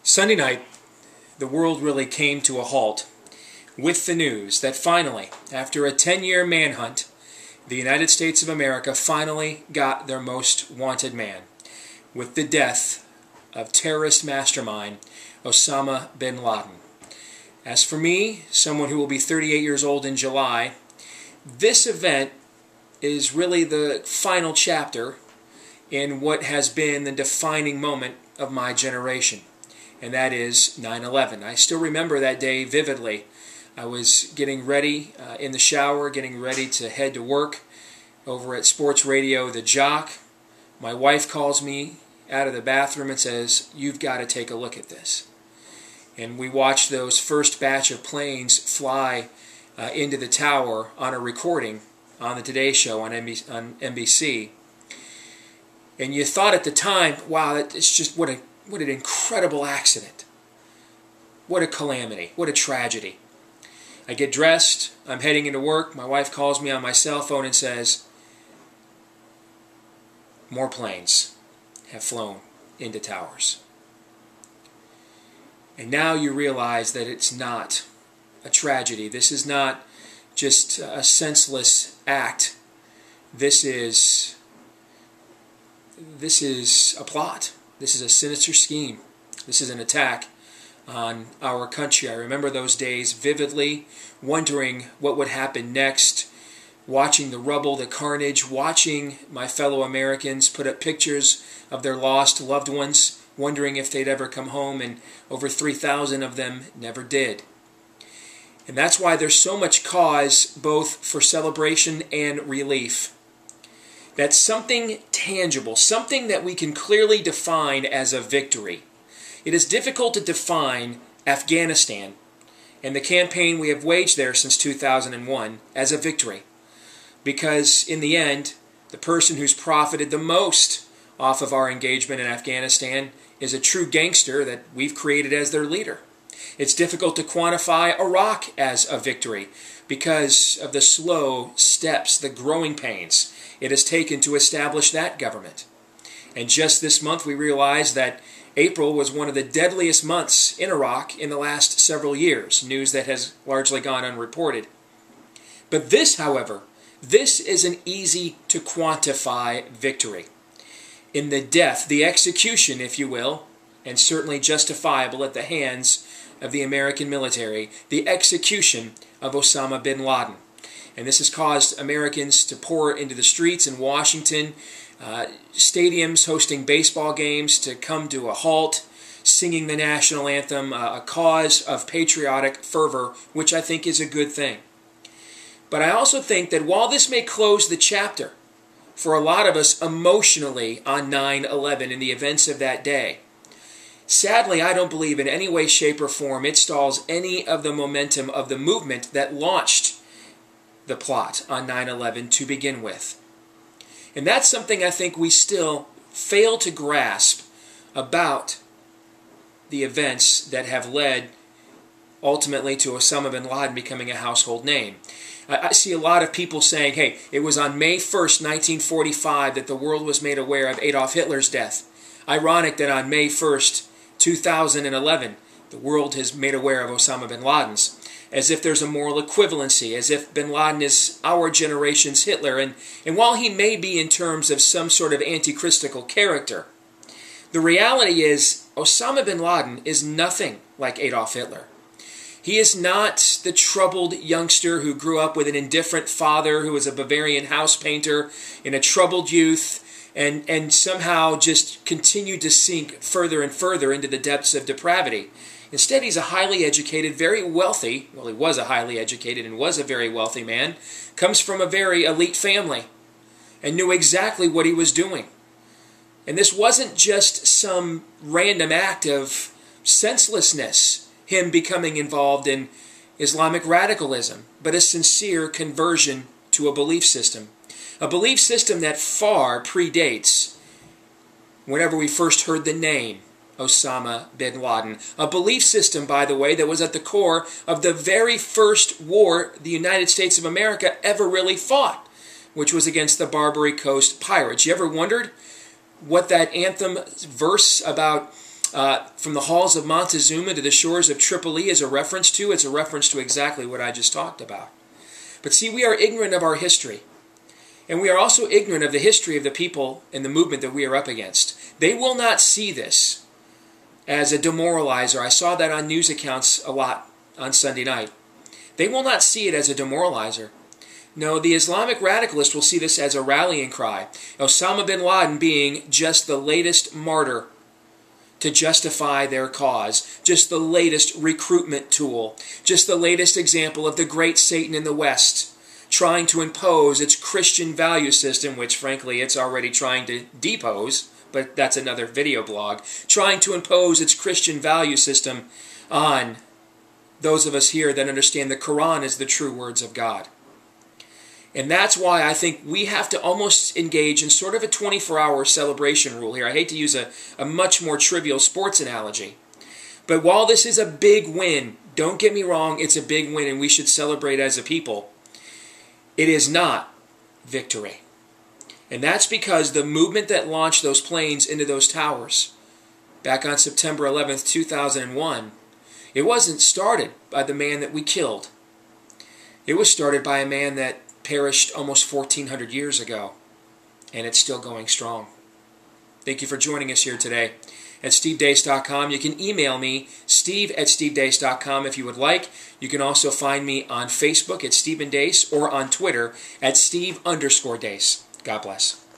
Sunday night, the world really came to a halt with the news that finally, after a 10-year manhunt, the United States of America finally got their most wanted man with the death of terrorist mastermind Osama bin Laden. As for me, someone who will be 38 years old in July, this event is really the final chapter in what has been the defining moment of my generation, and that is 9/11. I still remember that day vividly. I was getting ready in the shower, getting ready to head to work over at Sports Radio The Jock. My wife calls me out of the bathroom and says, "You've got to take a look at this." And we watched those first batch of planes fly into the tower on a recording on the Today Show on NBC. And you thought at the time, wow, it's just what an incredible accident. What a calamity. What a tragedy. I get dressed. I'm heading into work. My wife calls me on my cell phone and says, more planes have flown into towers. And now you realize that it's not a tragedy. This is not just a senseless act. This is a plot. This is a sinister scheme. This is an attack on our country. I remember those days vividly, wondering what would happen next, watching the rubble, the carnage, watching my fellow Americans put up pictures of their lost loved ones, wondering if they'd ever come home, and over 3,000 of them never did. And that's why there's so much cause both for celebration and relief. That's something tangible, something that we can clearly define as a victory. It is difficult to define Afghanistan and the campaign we have waged there since 2001 as a victory, because in the end, the person who's profited the most off of our engagement in Afghanistan is a true gangster that we've created as their leader. It's difficult to quantify Iraq as a victory because of the slow steps, the growing pains it has taken to establish that government. And just this month we realized that April was one of the deadliest months in Iraq in the last several years, news that has largely gone unreported. But this, however, this is an easy to quantify victory. In the death, the execution, if you will, and certainly justifiable at the hands of the American military, the execution of Osama bin Laden. And this has caused Americans to pour into the streets in Washington, stadiums hosting baseball games to come to a halt, singing the national anthem, a cause of patriotic fervor, which I think is a good thing. But I also think that while this may close the chapter for a lot of us emotionally on 9/11 and the events of that day, sadly, I don't believe in any way, shape, or form it stalls any of the momentum of the movement that launched the plot on 9/11 to begin with. And that's something I think we still fail to grasp about the events that have led ultimately to Osama bin Laden becoming a household name. I see a lot of people saying, hey, it was on May 1st, 1945 that the world was made aware of Adolf Hitler's death. Ironic that on May 1st, 2011, the world has made aware of Osama bin Laden's. As if there's a moral equivalency, as if bin Laden is our generation's Hitler. And while he may be in terms of some sort of anti-Christical character, the reality is Osama bin Laden is nothing like Adolf Hitler. He is not the troubled youngster who grew up with an indifferent father who was a Bavarian house painter in a troubled youth and somehow just continued to sink further and further into the depths of depravity. Instead, he's a highly educated, very wealthy, well, he was a highly educated and was a very wealthy man, comes from a very elite family, and knew exactly what he was doing. And this wasn't just some random act of senselessness, him becoming involved in Islamic radicalism, but a sincere conversion to a belief system that far predates whenever we first heard the name Osama bin Laden. A belief system, by the way, that was at the core of the very first war the United States of America ever really fought, which was against the Barbary Coast pirates. You ever wondered what that anthem verse about from the halls of Montezuma to the shores of Tripoli is a reference to. It's a reference to exactly what I just talked about. But see, we are ignorant of our history. And we are also ignorant of the history of the people and the movement that we are up against. They will not see this as a demoralizer. I saw that on news accounts a lot on Sunday night. They will not see it as a demoralizer. No, the Islamic radicalist will see this as a rallying cry. Osama bin Laden being just the latest martyr to justify their cause, just the latest recruitment tool, just the latest example of the great Satan in the West trying to impose its Christian value system, which frankly it's already trying to depose, but that's another video blog, trying to impose its Christian value system on those of us here that understand the Quran as the true words of God. And that's why I think we have to almost engage in sort of a 24-hour celebration rule here. I hate to use a much more trivial sports analogy. But while this is a big win, don't get me wrong, it's a big win and we should celebrate as a people. It is not victory. And that's because the movement that launched those planes into those towers back on September 11th, 2001, it wasn't started by the man that we killed. It was started by a man that perished almost 1,400 years ago, and it's still going strong. Thank you for joining us here today at stevedeace.com. You can email me, steve@stevedeace.com if you would like. You can also find me on Facebook at Stephen Deace or on Twitter at Steve_Deace. God bless.